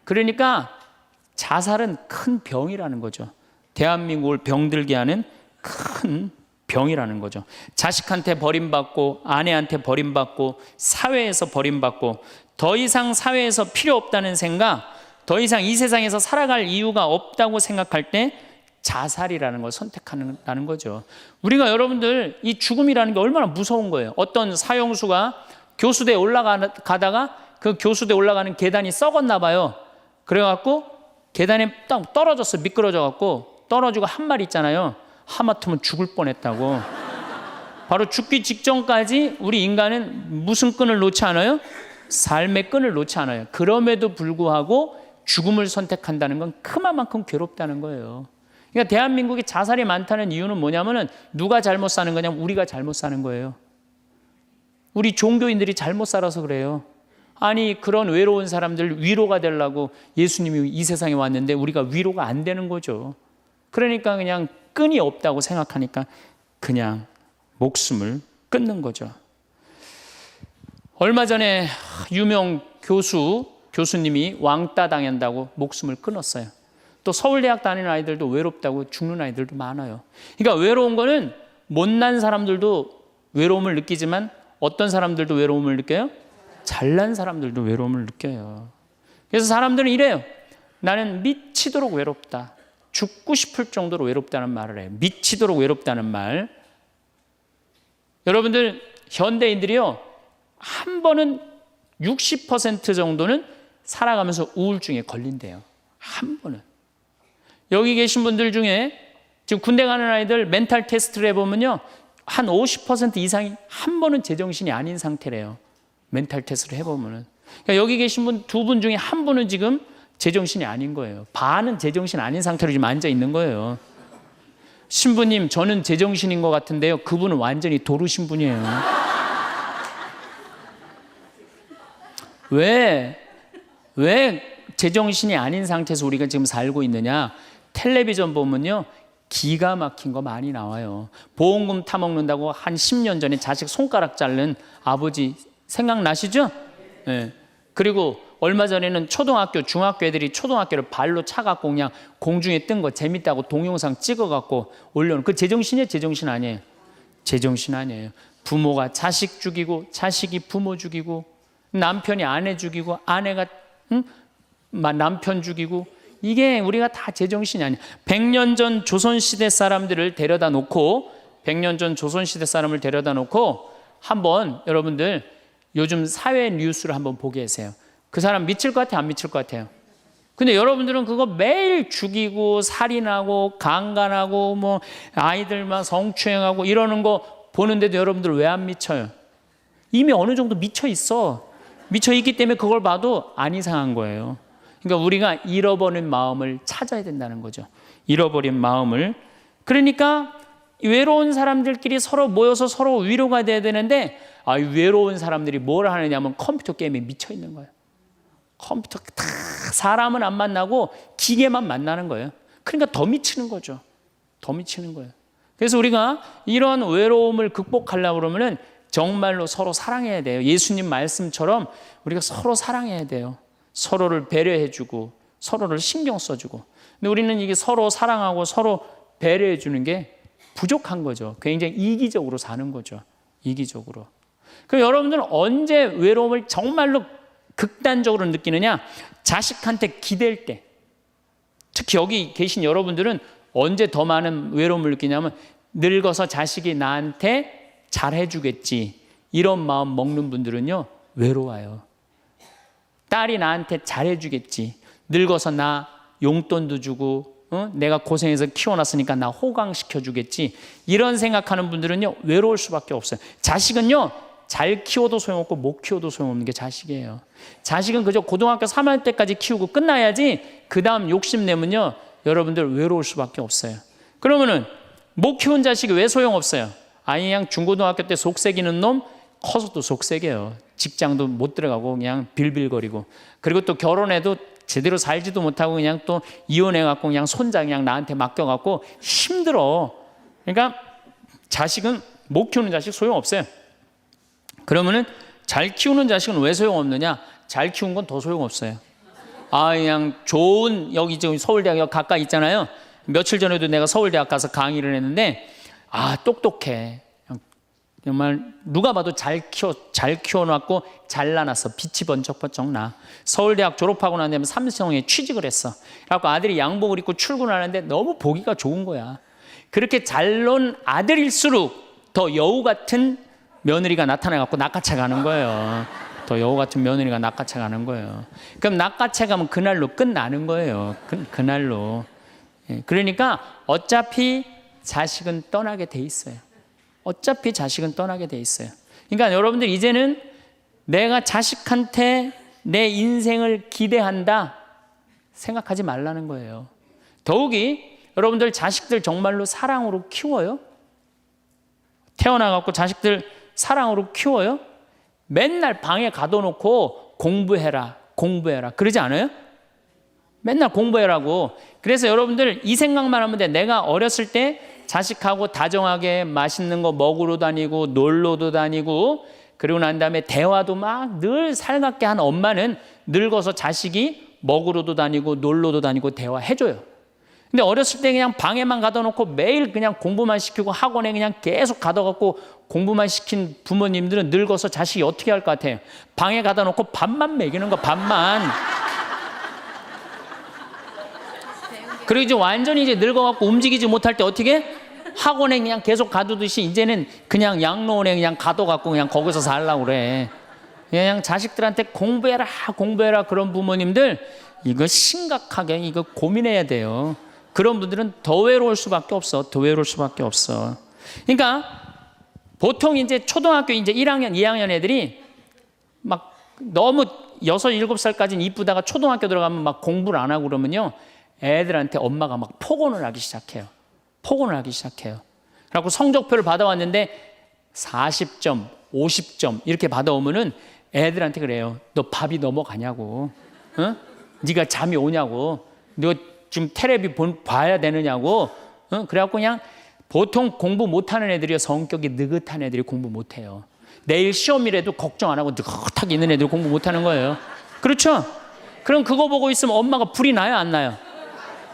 S1: 그러니까 자살은 큰 병이라는 거죠. 대한민국을 병들게 하는 큰 병이라는 거죠. 자식한테 버림받고 아내한테 버림받고 사회에서 버림받고 더 이상 사회에서 필요 없다는 생각, 더 이상 이 세상에서 살아갈 이유가 없다고 생각할 때 자살이라는 걸 선택한다는 거죠. 우리가 여러분들 이 죽음이라는 게 얼마나 무서운 거예요. 어떤 사형수가 교수대에 올라가다가 그 교수대에 올라가는 계단이 썩었나 봐요. 그래갖고 계단에 딱 떨어졌어. 미끄러져갖고 떨어지고 한 말 있잖아요. 하마터면 죽을 뻔했다고. 바로 죽기 직전까지 우리 인간은 무슨 끈을 놓지 않아요? 삶의 끈을 놓지 않아요. 그럼에도 불구하고 죽음을 선택한다는 건 그만큼 괴롭다는 거예요. 그러니까 대한민국에 자살이 많다는 이유는 뭐냐면은 누가 잘못 사는 거냐면 우리가 잘못 사는 거예요. 우리 종교인들이 잘못 살아서 그래요. 아니 그런 외로운 사람들 위로가 되려고 예수님이 이 세상에 왔는데 우리가 위로가 안 되는 거죠. 그러니까 그냥 끈이 없다고 생각하니까 그냥 목숨을 끊는 거죠. 얼마 전에 유명 교수님이 왕따 당한다고 목숨을 끊었어요. 또 서울대학 다니는 아이들도 외롭다고 죽는 아이들도 많아요. 그러니까 외로운 거는 못난 사람들도 외로움을 느끼지만 어떤 사람들도 외로움을 느껴요? 잘난 사람들도 외로움을 느껴요. 그래서 사람들은 이래요. 나는 미치도록 외롭다. 죽고 싶을 정도로 외롭다는 말을 해요. 미치도록 외롭다는 말. 여러분들 현대인들이요. 한 번은 60% 정도는 살아가면서 우울증에 걸린대요. 한 번은. 여기 계신 분들 중에 지금 군대 가는 아이들 멘탈 테스트를 해보면요. 한 50% 이상이 한 번은 제정신이 아닌 상태래요. 멘탈 테스트를 해보면은. 그러니까 여기 계신 분 두 분 중에 한 분은 지금 제정신이 아닌 거예요. 반은 제정신 아닌 상태로 지금 앉아 있는 거예요. 신부님, 저는 제정신인 것 같은데요. 그분은 완전히 도루신 분이에요. 왜 제정신이 아닌 상태에서 우리가 지금 살고 있느냐? 텔레비전 보면요. 기가 막힌 거 많이 나와요. 보험금 타먹는다고 한 10년 전에 자식 손가락 자른 아버지 생각나시죠? 네. 그리고 얼마 전에는 초등학교, 중학교 애들이 초등학교를 발로 차갖고 그냥 공중에 뜬 거 재밌다고 동영상 찍어갖고 올려놓은 그 제정신이에요? 제정신 아니에요? 제정신 아니에요. 부모가 자식 죽이고 자식이 부모 죽이고 남편이 아내 죽이고 아내가 남편 죽이고 이게 우리가 다 제정신이 아니에요. 100년 전 조선시대 사람들을 데려다 놓고 100년 전 조선시대 사람을 데려다 놓고 한번 여러분들 요즘 사회 뉴스를 한번 보게 하세요. 그 사람 미칠 것 같아요? 안 미칠 것 같아요? 근데 여러분들은 그거 매일 죽이고 살인하고 강간하고 뭐 아이들만 성추행하고 이러는 거 보는데도 여러분들 왜 안 미쳐요? 이미 어느 정도 미쳐 있어. 미쳐 있기 때문에 그걸 봐도 안 이상한 거예요. 그러니까 우리가 잃어버린 마음을 찾아야 된다는 거죠. 잃어버린 마음을. 그러니까 외로운 사람들끼리 서로 모여서 서로 위로가 돼야 되는데 외로운 사람들이 뭘 하느냐면 컴퓨터 게임에 미쳐 있는 거예요. 컴퓨터 다 사람은 안 만나고 기계만 만나는 거예요. 그러니까 더 미치는 거죠. 더 미치는 거예요. 그래서 우리가 이런 외로움을 극복하려고 그러면은 정말로 서로 사랑해야 돼요. 예수님 말씀처럼 우리가 서로 사랑해야 돼요. 서로를 배려해주고 서로를 신경 써주고. 근데 우리는 이게 서로 사랑하고 서로 배려해주는 게 부족한 거죠. 굉장히 이기적으로 사는 거죠. 이기적으로. 그럼 여러분들은 언제 외로움을 정말로 극단적으로 느끼느냐? 자식한테 기댈 때. 특히 여기 계신 여러분들은 언제 더 많은 외로움을 느끼냐면 늙어서 자식이 나한테 잘해주겠지 이런 마음 먹는 분들은요 외로워요. 딸이 나한테 잘해주겠지, 늙어서 나 용돈도 주고 내가 고생해서 키워놨으니까 나 호강시켜주겠지 이런 생각하는 분들은요 외로울 수밖에 없어요. 자식은요 잘 키워도 소용없고 못 키워도 소용없는 게 자식이에요. 자식은 그저 고등학교 3학년 때까지 키우고 끝나야지 그 다음 욕심내면요 여러분들 외로울 수밖에 없어요. 그러면은 못 키운 자식이 왜 소용없어요? 아니 그냥 중고등학교 때 속색이는 놈 커서도 속색이에요. 직장도 못 들어가고 그냥 빌빌거리고, 그리고 또 결혼해도 제대로 살지도 못하고 그냥 또 이혼해갖고 그냥 손자 그냥 나한테 맡겨갖고 힘들어. 그러니까 자식은 못 키우는 자식 소용없어요. 그러면은 잘 키우는 자식은 왜 소용없느냐? 잘 키운 건 더 소용없어요. 그냥 좋은, 여기 지금 서울대학 가까이 있잖아요. 며칠 전에도 내가 서울대학 가서 강의를 했는데 똑똑해. 정말 누가 봐도 잘 키워놨고 잘나놨어. 빛이 번쩍번쩍 나. 서울대학 졸업하고 난 다음에 삼성에 취직을 했어. 그래갖고 아들이 양복을 입고 출근하는데 너무 보기가 좋은 거야. 그렇게 잘 논 아들일수록 더 여우 같은 며느리가 나타나갖고 낚아채 가는 거예요. 더 여우 같은 며느리가 낚아채 가는 거예요. 그럼 낚아채 가면 그날로 끝나는 거예요. 그날로. 그러니까 어차피 자식은 떠나게 돼 있어요. 어차피 자식은 떠나게 돼 있어요. 그러니까 여러분들 이제는 내가 자식한테 내 인생을 기대한다 생각하지 말라는 거예요. 더욱이 여러분들 자식들 정말로 사랑으로 키워요? 태어나갖고 자식들 사랑으로 키워요? 맨날 방에 가둬놓고 공부해라 그러지 않아요? 맨날 공부해라고. 그래서 여러분들 이 생각만 하면 돼. 내가 어렸을 때 자식하고 다정하게 맛있는 거 먹으러 다니고 놀러도 다니고 그리고 난 다음에 대화도 막 늘 살갑게 한 엄마는 늙어서 자식이 먹으러도 다니고 놀러도 다니고 대화해줘요. 근데 어렸을 때 그냥 방에만 가둬놓고 매일 그냥 공부만 시키고 학원에 그냥 계속 가둬갖고 공부만 시킨 부모님들은 늙어서 자식이 어떻게 할 것 같아요? 방에 가둬놓고 밥만 먹이는 거, 밥만. 그리고 이제 완전히 이제 늙어갖고 움직이지 못할 때 어떻게? 학원에 그냥 계속 가두듯이 이제는 그냥 양로원에 그냥 가둬갖고 그냥 거기서 살라고 그래. 그냥 자식들한테 공부해라 그런 부모님들 이거 심각하게 이거 고민해야 돼요. 그런 분들은 더 외로울 수밖에 없어. 더 외로울 수밖에 없어. 그러니까 보통 이제 초등학교 이제 1학년, 2학년 애들이 막 너무 6, 7살까지는 이쁘다가 초등학교 들어가면 막 공부를 안 하고 그러면요. 애들한테 엄마가 막 폭언을 하기 시작해요. 그래갖고 성적표를 받아왔는데 40점, 50점 이렇게 받아오면은 애들한테 그래요. 너 밥이 넘어가냐고. 어? 네가 잠이 오냐고. 너 지금 텔레비 봐야 되느냐고. 어? 그래갖고 그냥 보통 공부 못하는 애들이요. 성격이 느긋한 애들이 공부 못해요. 내일 시험이라도 걱정 안 하고 느긋하게 있는 애들이 공부 못하는 거예요. 그렇죠? 그럼 그거 보고 있으면 엄마가 불이 나요, 안 나요?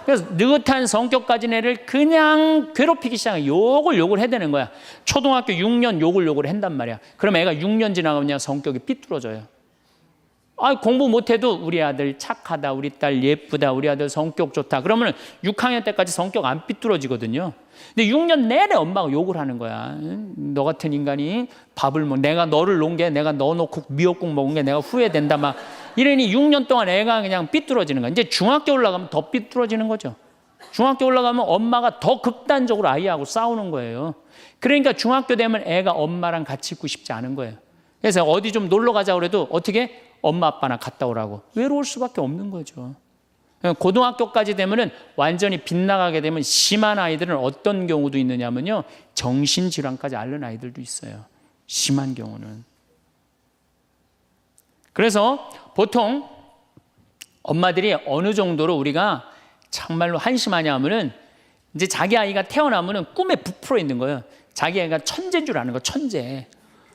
S1: 그래서 느긋한 성격 가진 애를 그냥 괴롭히기 시작해. 욕을 해대는 거야. 초등학교 6년 욕을 한단 말이야. 그럼 애가 6년 지나가면 성격이 삐뚤어져요. 공부 못해도 우리 아들 착하다, 우리 딸 예쁘다, 우리 아들 성격 좋다. 그러면 6학년 때까지 성격 안 삐뚤어지거든요. 근데 6년 내내 엄마가 욕을 하는 거야. 너 같은 인간이 밥을 내가 너를 놓은 게 내가 너 놓고 미역국 먹은 게 내가 후회된다 막 이러니 6년 동안 애가 그냥 삐뚤어지는 거야. 이제 중학교 올라가면 더 삐뚤어지는 거죠. 중학교 올라가면 엄마가 더 극단적으로 아이하고 싸우는 거예요. 그러니까 중학교 되면 애가 엄마랑 같이 있고 싶지 않은 거예요. 그래서 어디 좀 놀러 가자 그래도 어떻게 엄마 아빠나 갔다 오라고. 외로울 수밖에 없는 거죠. 고등학교까지 되면은 완전히 빗나가게 되면 심한 아이들은 어떤 경우도 있느냐면요. 정신질환까지 앓는 아이들도 있어요. 심한 경우는. 그래서 보통 엄마들이 어느 정도로 우리가 정말로 한심하냐 하면은 이제 자기 아이가 태어나면은 꿈에 부풀어 있는 거예요. 자기 아이가 천재인 줄 아는 거, 천재.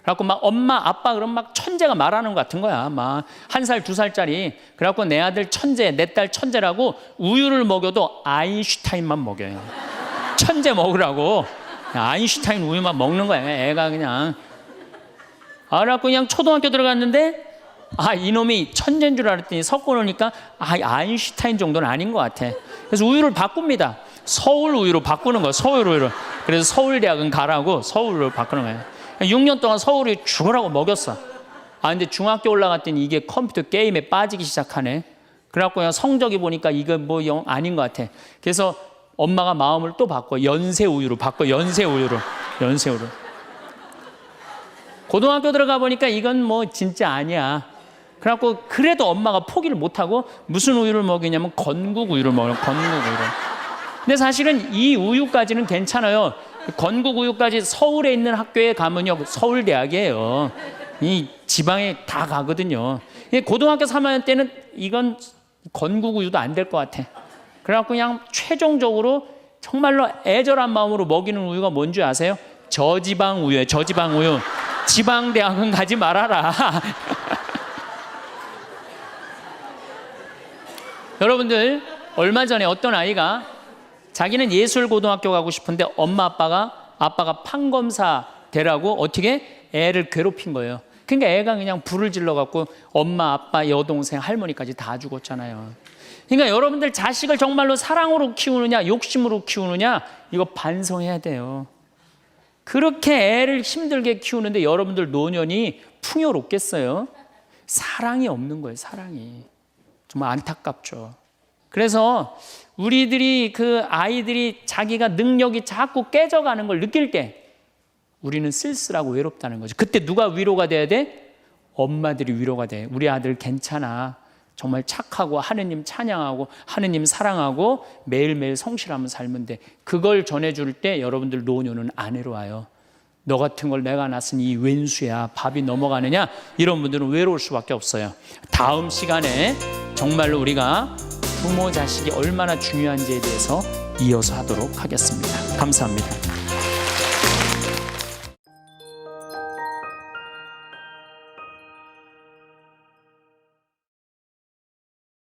S1: 그래갖고 막 엄마, 아빠 그럼 막 천재가 말하는 것 같은 거야. 막 1살, 2살짜리. 그래갖고 내 아들 천재, 내 딸 천재라고 우유를 먹여도 아인슈타인만 먹여요. 천재 먹으라고. 아인슈타인 우유만 먹는 거야. 애가 그냥. 그래갖고 그냥 초등학교 들어갔는데 이놈이 천재인 줄 알았더니 섞어놓으니까 아인슈타인 정도는 아닌 것 같아. 그래서 우유를 바꿉니다. 서울 우유로 바꾸는 거야. 서울 우유로. 그래서 서울대학은 가라고 서울로 바꾸는 거예요. 6년 동안 서울이 죽으라고 먹였어. 근데 중학교 올라갔더니 이게 컴퓨터 게임에 빠지기 시작하네. 그래갖고 그냥 성적이 보니까 이거 뭐 아닌 것 같아. 그래서 엄마가 마음을 또 바꿔. 연세 우유로 바꿔. 연세 우유로. 고등학교 들어가 보니까 이건 뭐 진짜 아니야. 그래갖고 그래도 엄마가 포기를 못하고 무슨 우유를 먹이냐면 건국 우유를 먹어요. 건국 우유를. 근데 사실은 이 우유까지는 괜찮아요. 건국 우유까지 서울에 있는 학교에 가면요. 서울대학이에요. 이 지방에 다 가거든요. 고등학교 3학년 때는 이건 건국 우유도 안 될 것 같아. 그래갖고 그냥 최종적으로 정말로 애절한 마음으로 먹이는 우유가 뭔지 아세요? 저지방 우유예요. 저지방 우유. 지방대학은 가지 말아라. 여러분들 얼마 전에 어떤 아이가 자기는 예술고등학교 가고 싶은데 엄마 아빠가 아빠가 판검사 되라고 어떻게 애를 괴롭힌 거예요. 그러니까 애가 그냥 불을 질러갖고 엄마, 아빠, 여동생, 할머니까지 다 죽었잖아요. 그러니까 여러분들 자식을 정말로 사랑으로 키우느냐 욕심으로 키우느냐 이거 반성해야 돼요. 그렇게 애를 힘들게 키우는데 여러분들 노년이 풍요롭겠어요? 사랑이 없는 거예요. 사랑이. 정말 안타깝죠. 그래서 우리들이 그 아이들이 자기가 능력이 자꾸 깨져가는 걸 느낄 때 우리는 쓸쓸하고 외롭다는 거죠. 그때 누가 위로가 돼야 돼? 엄마들이 위로가 돼. 우리 아들 괜찮아. 정말 착하고 하느님 찬양하고 하느님 사랑하고 매일매일 성실하면 살면 돼. 그걸 전해줄 때 여러분들 노년은 안 외로워요. 너 같은 걸 내가 낳았으니 이 웬수야 밥이 넘어가느냐 이런 분들은 외로울 수밖에 없어요. 다음 시간에 정말로 우리가 부모 자식이 얼마나 중요한지에 대해서 이어서 하도록 하겠습니다. 감사합니다.